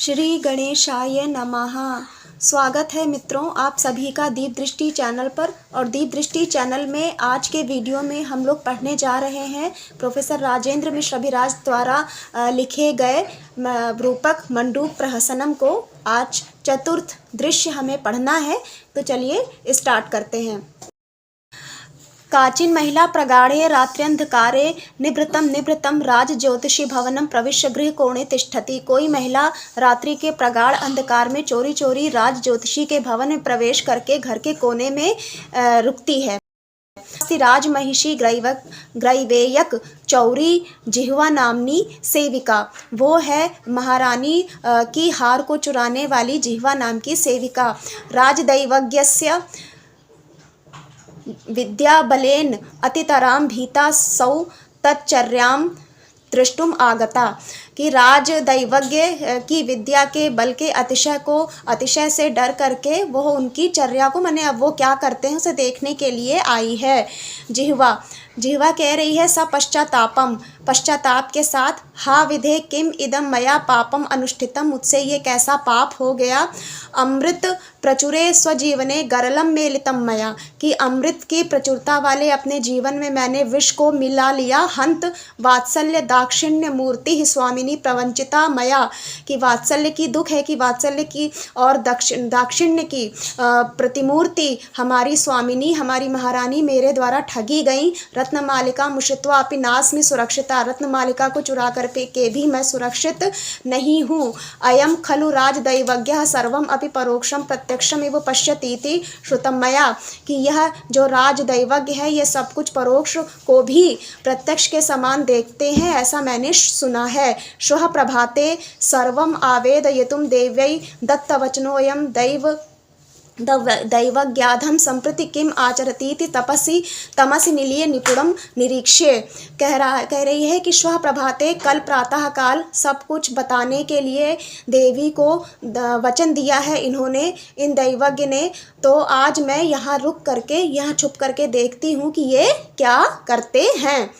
श्री गणेशाय नमः। स्वागत है मित्रों आप सभी का दीप दृष्टि चैनल पर। और दीप दृष्टि चैनल में आज के वीडियो में हम लोग पढ़ने जा रहे हैं प्रोफेसर राजेंद्र मिश्र अभिराज द्वारा लिखे गए रूपक मंडूक प्रहसनम को। आज चतुर्थ दृश्य हमें पढ़ना है, तो चलिए स्टार्ट करते हैं। काचिन महिला प्रगाढ़े रात्र्यंधकारे निभृतं राजज्योतिषी भवनं प्रविश्य गृहकोणे तिष्ठति। कोई महिला रात्रि के प्रगाढ़ अंधकार में चोरी चोरी राज ज्योतिषी के भवन में प्रवेश करके घर के कोने में रुकती है। राजमहिषी ग्रैवेयक चौरी जिह्वा नामनी सेविका, वो है महारानी की हार को चुराने वाली जिह्वा नाम की सेविका। राजदैवज्ञस्य विद्या बलेन अतितरां भीता सौ तच्चर्यां दृष्टुम आगता। कि राज दैवज्ञ की विद्या के बल के अतिशय से डर करके वह उनकी चर्या को माने अब वो क्या करते हैं उसे देखने के लिए आई है। जिह्वा कह रही है सपश्चातापम, पश्चाताप के साथ, हा विधे किम इदम मया पापम अनुष्ठितम, मुझसे ये कैसा पाप हो गया। अमृत प्रचुरे स्वजीवने गरलम मेलितम मया, कि अमृत की प्रचुरता वाले अपने जीवन में मैंने विष को मिला लिया। हंत वात्सल्य दाक्षिण्य मूर्ति ही स्वामिनी प्रवंचिता मया, कि वात्सल्य की दुख है कि वात्सल्य की और दाक्षिण्य की प्रतिमूर्ति हमारी स्वामिनी हमारी महारानी मेरे द्वारा ठगी गई। रत्नमालिका मुषित्वा अपि नास्मि सुरक्षिता, रत्नमालिका को चुरा कर के भी मैं सुरक्षित नहीं हूँ। अयम खलु राजदैवज्ञः सर्वम अपि परोक्षम प्रत्यक्षम एव पश्यतीति श्रुतम मया, कि यह जो राजदैवज्ञ है ये सब कुछ परोक्ष को भी प्रत्यक्ष के समान देखते हैं, ऐसा मैंने सुना है। श्वः प्रभाते सर्वम आवेदयितुं देव्यै दत्तवचनोऽयं दैवज्ञाधम संप्रति किम आचरतीति तमसि निलीय निपुणम निरीक्ष्य। कह रही है कि श्वः प्रभाते कल प्रातः काल सब कुछ बताने के लिए देवी को वचन दिया है इन्होंने, इन दैवज्ञ ने। तो आज मैं यहाँ रुक करके यहाँ छुप करके देखती हूँ कि ये क्या करते हैं।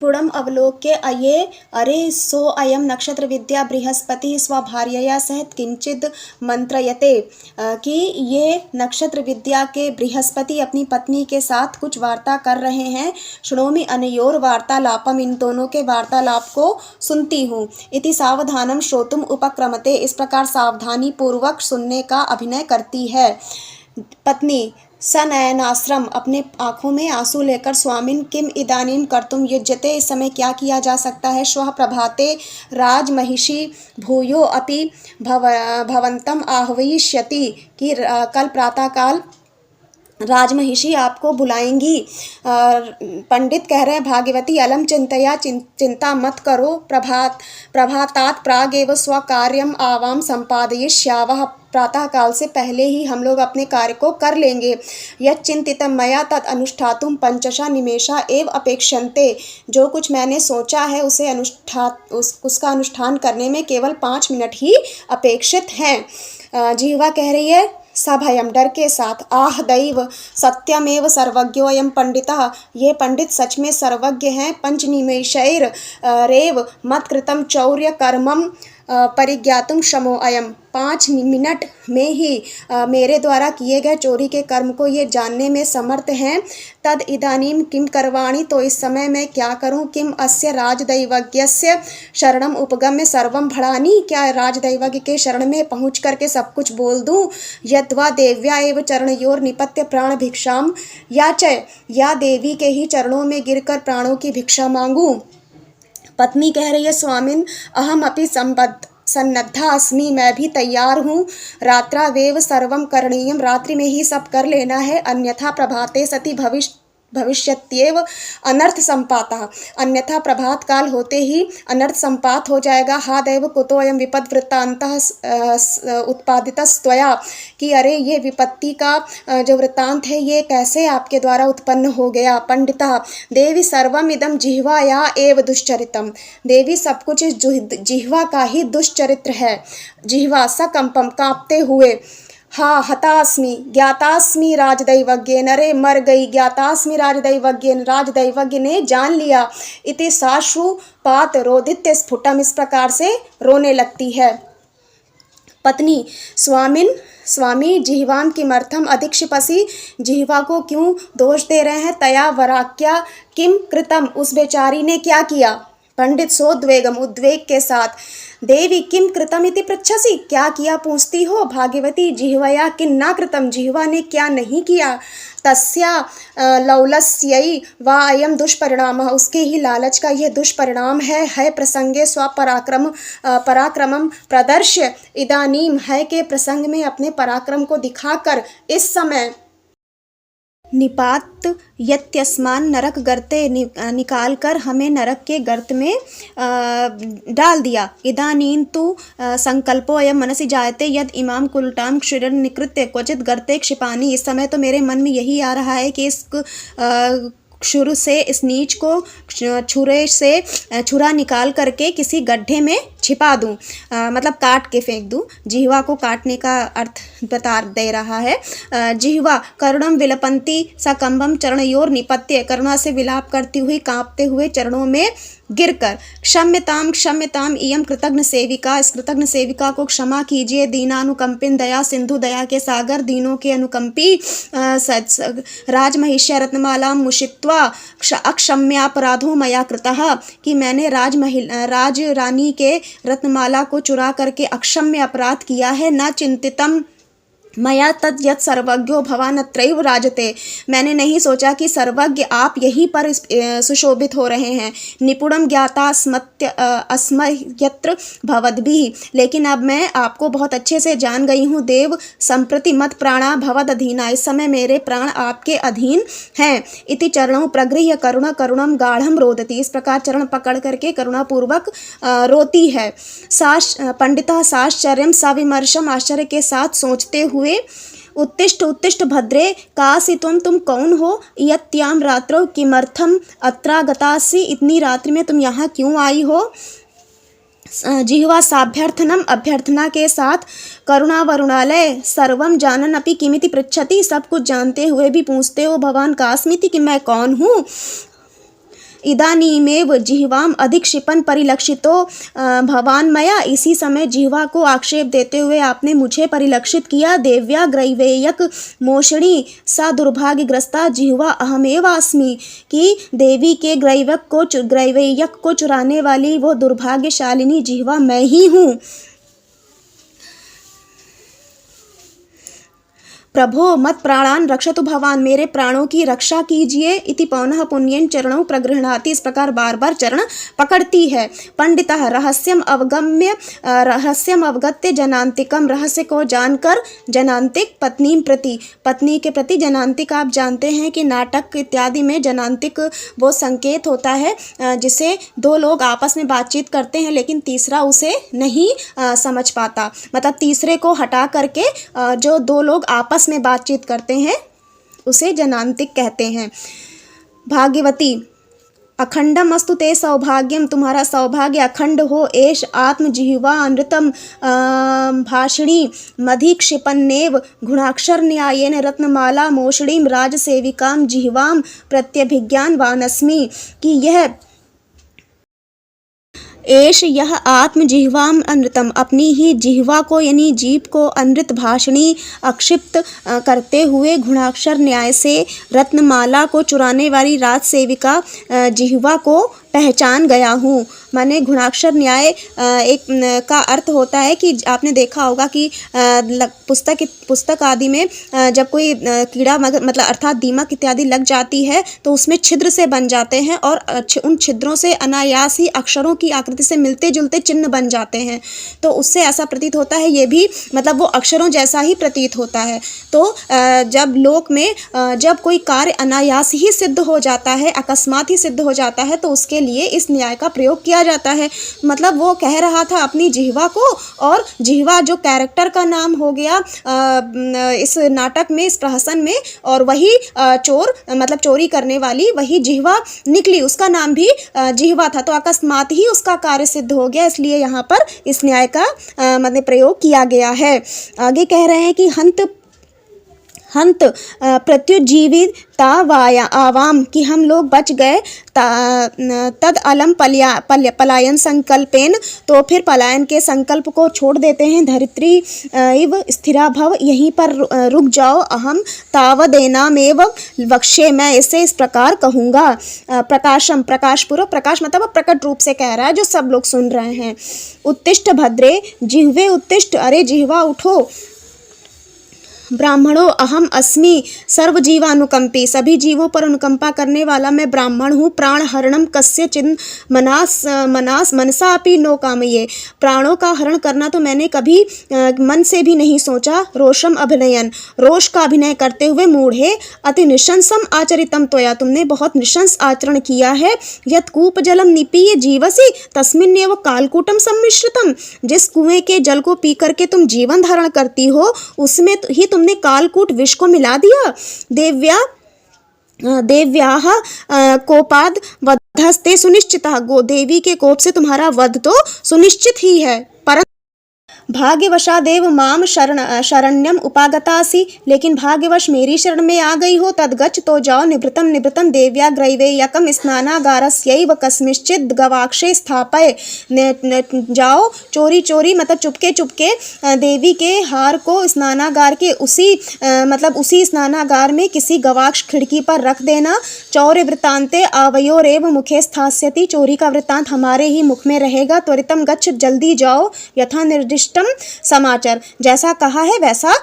पुड़म अवलोक्य अये अरे सो अयम नक्षत्र विद्या बृहस्पति स्वभार्यया सहित किंचिद मंत्रयते, कि ये नक्षत्र विद्या के बृहस्पति अपनी पत्नी के साथ कुछ वार्ता कर रहे हैं। शृणोमि अनयोर वार्तालापम, इन दोनों के वार्तालाप को सुनती हूँ। इति सावधानम श्रोतुम उपक्रमते, इस प्रकार सावधानी पूर्वक सुनने का अभिनय करती है। पत्नी सनयनाश्रम, अपने आँखों में आंसू लेकर, स्वामिन किम इदानीम कर्तुम युज्यते, इस समय क्या किया जा सकता है। श्वः प्रभाते राजमहिषी भूयो अपि भवन्तम आह्वयिष्यति, कि कल प्रातःकाल राजमहिषी आपको बुलाएंगी। पंडित कह रहे हैं भाग्यवती अलम चिंतया, चिंता मत करो। प्रभातात प्रागेव स्वकार्यम आवाम संपादयिष्यावः, प्रातः काल से पहले ही हम लोग अपने कार्य को कर लेंगे। यच्चिंतितं मया तत् अनुष्ठातुं पंचशः निमेषा एव अपेक्षन्ते, जो कुछ मैंने सोचा है उसे उसका अनुष्ठान करने में केवल 5 मिनट ही अपेक्षित हैं। जिह्वा कह रही है सभयम, डर के साथ, आह दैव सत्यमेव सर्वज्ञोऽयं पंडितः, ये पंडित सच में सर्वज्ञ हैं। पंचनिमेषैर रेव मत्कृतं चौर्य कर्मम परिज्ञातुं क्षमो अयम, 5 मिनट में ही मेरे द्वारा किए गए चोरी के कर्म को ये जानने में समर्थ हैं। तद इदानीम किम करवाणी, तो इस समय मैं क्या करूं। किम अस्य राजदैवज्ञस्य शरणम उपगम्य सर्वम भड़ानी, क्या राजदैवज्ञ के शरण में पहुंच करके सब कुछ बोल दूं। यद्वा देव्या एव चरणयोर निपत्य प्राण भिक्षाम याचय, या देवी के ही चरणों में गिरकर प्राणों की भिक्षा मांगूं। पत्नी कह रही है स्वामिन अहम अपि सन्नद्धा अस्मि, मैं भी तैयार हूँ। रात्रावेव सर्वम करणीयम, रात्रि में ही सब कर लेना है। अन्यथा प्रभाते सति भविष्यत्येव अनर्थ संपातः, अन्यथा प्रभात काल होते ही अनर्थ संपात हो जाएगा। हा दैव कुतोऽयं विपद वृत्तान्तः उत्पादितस्त्वया, कि अरे ये विपत्ति का जो वृत्तांत है ये कैसे आपके द्वारा उत्पन्न हो गया। पंडितः देवी सर्वम इदम जिह्वाया एव दुश्चरितम, देवी सब कुछ इस जिह्वा का ही दुष्चरित्र है। जिह्वा सकंपम, कांपते हुए, हा हतास्मि ज्ञातास्मि राजदैवज्ञेन, अरे मर गई ज्ञातास्मि राजदैवज्ञेन, राजदैवज्ञ ने जान लिया। इति साश्रुपात रोदित्य स्फुटम, इस प्रकार से रोने लगती है। पत्नी स्वामी जिह्वाम किमर्थम अधिक्षिपसि, जिह्वा को क्यों दोष दे रहे हैं। तया वराक्या किम कृतम, उस बेचारी ने क्या किया। पंडित सोद्वेगम, उद्वेग के साथ। देवी किम कृतम इति पृच्छसि, क्या किया पूछती हो। भाग्यवती जिह्वया किन्ना कृतम, जिह्वा ने क्या नहीं किया। तस्या लौलस्यै वा अयम दुष्परिणामः, उसके ही लालच का यह दुष्परिणाम है प्रसंगे पराक्रमम प्रदर्श्य, इदानीम है के प्रसंग में अपने पराक्रम को दिखाकर इस समय निपात यत्यस्मान नरक गर्ते, निकाल कर हमें नरक के गर्त में डाल दिया। इदानीं तु संकल्पो अयम मनसि जायते यद इमाम कुलटाम क्षुरन निकृत्य क्वचित गर्ते क्षिपानी, इस समय तो मेरे मन में यही आ रहा है कि इस क्षुर से, इस नीच को छुरे से छुरा निकाल करके किसी गड्ढे में छिपा दूं, मतलब काट के फेंक दूं। जिह्वा को काटने का अर्थ बता दे रहा है। जिह्वा करुणम विलपंती सकंबम चरणयोर निपत्य, करुणा से विलाप करती हुई कांपते हुए चरणों में गिरकर। क्षम्यताम इयम कृतघ्न सेविका, इस कृतघ्न सेविका को क्षमा कीजिए। दीनानुकंपिन दया सिंधु, दया के सागर दीनों के अनुकंपी। राजमहिष्या रत्नमाला मुषित्वा अक्षम्यापराधो मया कृतः, कि मैंने राज रानी के रत्नमाला को चुरा करके अक्षम्य अपराध किया है। न चिंतितम मया तद यत् सर्वज्ञो भवान अत्रैव राजते, मैंने नहीं सोचा कि सर्वज्ञ आप यहीं पर सुशोभित हो रहे हैं। निपुणम ज्ञाता अस्मयत्र भवद्भिः, लेकिन अब मैं आपको बहुत अच्छे से जान गई हूँ। देव संप्रति मत प्राणा भवद अधीना, इस समय मेरे प्राण आपके अधीन हैं। इति चरणों प्रगृह्य करुणम गाढ़म रोदती, इस प्रकार चरण पकड़ करके करुणापूर्वक रोती है। पंडिता साश्चर्यम सविमर्शम, आश्चर्य के साथ सोचते हुए उत्तिष्ठ भद्रे कासी तुम कौन हो। यत्याम रात्रौ किमर्थम अत्रागतासि, इतनी रात्रि में तुम यहाँ क्यों आई हो। जिह्वा साभ्यर्थनम, अभ्यर्थना के साथ। करुणा वरुणालय सर्वम जानन अपि किमिति पृच्छति, सब कुछ जानते हुए भी पूछते हो भवान कास्मिति, कि मैं कौन हूँ। इदानीमेव जिह्वाम अधिक्षिपन परिलक्षितो भवान मया, इसी समय जिह्वा को आक्षेप देते हुए आपने मुझे परिलक्षित किया। देव्या ग्रैवेयक मोषणी सा दुर्भाग्यग्रस्ता जिह्वा अहमेवास्मि, कि देवी के ग्रैवेयक को चुराने वाली वो दुर्भाग्यशालिनी जिह्वा मैं ही हूँ। प्रभो मत प्राणान रक्षतु भवान, मेरे प्राणों की रक्षा कीजिए। इति पौनः पुण्येन चरणों प्रगृह्णाति, इस प्रकार बार बार चरण पकड़ती है। पंडितः रहस्यम अवगत्य जनांतिकम, रहस्य को जानकर जनांतिक पत्नी प्रति, पत्नी के प्रति जनांतिक। आप जानते हैं कि नाटक इत्यादि में जनांतिक वो संकेत होता है जिसे दो लोग आपस में बातचीत करते हैं लेकिन तीसरा उसे नहीं समझ पाता, मतलब तीसरे को हटा करके जो दो लोग आपस में बातचीत करते हैं उसे जनांतिक कहते हैं। भाग्यवती अखंडम अस्तु ते सौभाग्यम, तुम्हारा सौभाग्य अखंड हो। एष आत्मजिह्वा अनृतम भाषिणी मधीक्षिपन्नेव गुणाक्षर न्यायेन रत्नमाला मोषणीम राजसेविकाम जिह्वाम प्रत्यभिज्ञानवानस्मि, कि यह एष यह आत्मजिह्वाम अनृतम, अपनी ही जिह्वा को यानी जीभ को अनृत भाषणी अक्षिप्त करते हुए गुणाक्षर न्याय से रत्नमाला को चुराने वाली राज सेविका जिह्वा को पहचान गया हूँ। माने गुणाक्षर न्याय एक का अर्थ होता है कि आपने देखा होगा कि पुस्तक आदि में जब कोई कीड़ा मतलब अर्थात दीमक इत्यादि लग जाती है तो उसमें छिद्र से बन जाते हैं और उन छिद्रों से अनायास ही अक्षरों की आकृति से मिलते जुलते चिन्ह बन जाते हैं। तो उससे ऐसा प्रतीत होता है, ये भी मतलब वो अक्षरों जैसा ही प्रतीत होता है। तो जब लोक में जब कोई कार्य अनायास ही सिद्ध हो जाता है, अकस्मात ही सिद्ध हो जाता है, तो उसके लिए इस न्याय का प्रयोग किया जाता है। मतलब वो कह रहा था अपनी जिह्वा को, और जिह्वा जो कैरेक्टर का नाम हो गया इस नाटक में, इस प्रहसन में, और वही चोर मतलब चोरी करने वाली वही जिह्वा निकली, उसका नाम भी जिह्वा था। तो अकस्मात ही उसका कार्य सिद्ध हो गया, इसलिए यहाँ पर इस न्याय का मतलब प्रयोग किया गया है। आगे कह रहे हैं कि हंत प्रत्युज्जीविता वाया आवाम, कि हम लोग बच गए तद अलम पलायन संकल्पेन, तो फिर पलायन के संकल्प को छोड़ देते हैं। धरित्री इव स्थिरा भव, यहीं पर रुक जाओ। अहम तावदेनामेव वक्ष्ये, मैं इसे इस प्रकार कहूँगा। प्रकाशम, प्रकाश पूर्वक, प्रकाश मतलब प्रकट रूप से कह रहा है जो सब लोग सुन रहे हैं। उत्तिष्ठ भद्रे जिह्वे उत्तिष्ठ, अरे जिह्वा उठो। ब्राह्मणों अहम अस्मि सर्वजीवानुकंपी, सभी जीवों पर अनुकंपा करने वाला मैं ब्राह्मण हूँ। प्राण हरणम कस्य चिन मनसा अपि नो कामये, प्राणों का हरण करना तो मैंने कभी मन से भी नहीं सोचा। रोषम अभिनयन, रोष का अभिनय करते हुए। मूढ़े अति निशंसम आचरितम त्वया, तुमने बहुत निशंस आचरण किया है। यत् कूप जलम निपीय जीवसी तस्मिन्नेव कालकूटम सम्मिश्रितम, जिस कुएं के जल को पी करके तुम जीवन धारण करती हो उसमें ही तुमने कालकूट विष को मिला दिया। देव्याः कोपाद वधस्ते सुनिश्चितः, गो देवी के कोप से तुम्हारा वध तो सुनिश्चित ही है। भाग्यवशादेव माम शरण्यम उपागतासी, लेकिन भाग्यवश मेरी शरण में आ गई हो। तदगच्छ, तो जाओ। निभृतम निभृतम देव्या ग्रैवेयकम स्नानागारस्यैव कस्मिंश्चित् गवाक्षे स्थापय, जाओ चोरी चोरी मतलब चुपके चुपके देवी के हार को स्नानागार के उसी स्नानागार में किसी गवाक्ष खिड़की पर रख देना। चौर्य वृत्तान्ते आवयोरेव मुखे स्थास्यति, चोरी का वृत्तांत हमारे ही मुख में रहेगा। त्वरितम गच्छ, जल्दी जाओ। यथा निर्दिष्ट समाचार, जैसा कहा है वैसा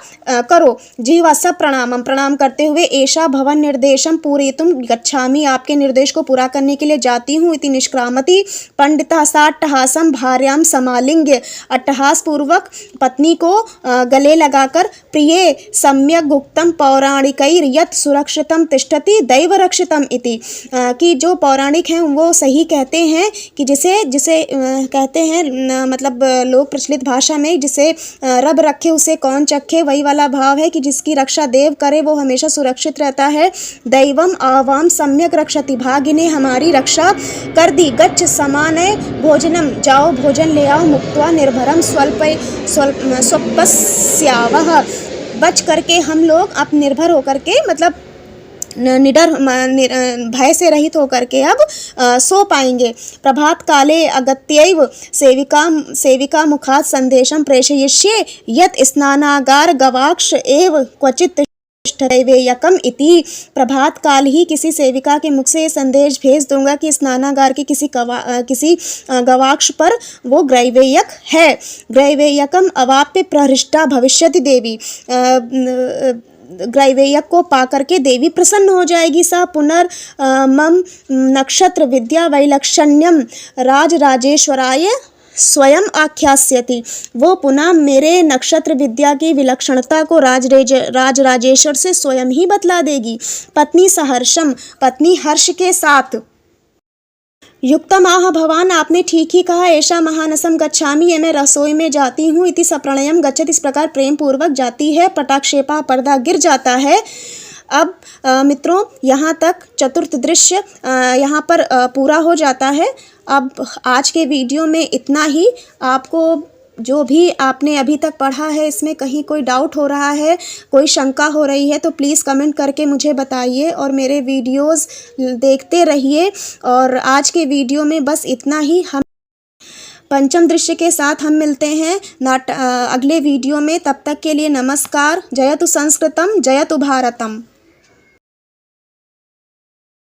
करो। जिह्वा सब प्रणामम, प्रणाम करते हुए। एषा भवन निर्देशम पूरयितुम गच्छामि, आपके निर्देश को पूरा करने के लिए जाती हूँ। इति निष्क्रामति पंडितः साट्टहासम भार्याम समालिंग्य, अट्टहास पूर्वक पत्नी को गले लगाकर, प्रिये सम्यक गुप्तम पौराणिकैर यत् सुरक्षितम तिष्ठति दैव रक्षितम इति, कि जो पौराणिक हैं वो सही कहते हैं कि जिसे कहते हैं मतलब लोक प्रचलित भाषा में, जिसे रब रखे उसे कौन चखे, वही वाला भाव है कि जिसकी रक्षा देव करे वो हमेशा सुरक्षित रहता है। दैवम आवाम सम्यक रक्षति, भाग्य ने हमारी रक्षा कर दी। गच्छ समानय भोजनम, जाओ भोजन ले आओ। मुक्त्वा निर्भरम स्वपस्यावह, बच करके हम लोग अब निर्भर होकर के मतलब निडर भय से रहित होकर के अब सो पाएंगे। प्रभात काले अगत्यैव सेविका मुखात् संदेशम प्रेषयिष्ये यत् स्नानागार गवाक्ष एव क्वचित् तिष्ठैवेयकम इति, प्रभात काल ही किसी सेविका के मुख से संदेश भेज दूंगा कि स्नानागार के किसी गवाक्ष पर वो ग्रैवेयक है। ग्रैवेयकम अवाप्य प्रहृष्टा भविष्यति देवी, ग्रैवेयक को पा करके देवी प्रसन्न हो जाएगी। सा पुनर्मम नक्षत्र विद्या वैलक्षण्यम राजराजेश्वराय स्वयं आख्यास्यति, वो पुनः मेरे नक्षत्र विद्या की विलक्षणता को राजराजेश्वर से स्वयं ही बतला देगी। पत्नी सहर्षम, पत्नी हर्ष के साथ। युक्तम आह भवान, आपने ठीक ही कहा। ऐशा महानसम गच्छामि, ये मैं रसोई में जाती हूँ। इति सप्रणयम गच्छति, इस प्रकार प्रेम पूर्वक जाती है। पटाक्षेपा, पर्दा गिर जाता है। अब मित्रों यहाँ तक चतुर्थ दृश्य यहाँ पर पूरा हो जाता है। अब आज के वीडियो में इतना ही। आपको जो भी आपने अभी तक पढ़ा है इसमें कहीं कोई डाउट हो रहा है, कोई शंका हो रही है तो प्लीज़ कमेंट करके मुझे बताइए और मेरे वीडियोस देखते रहिए। और आज के वीडियो में बस इतना ही। हम पंचम दृश्य के साथ हम मिलते हैं अगले वीडियो में। तब तक के लिए नमस्कार। जयतु संस्कृतम, जयतु भारतम।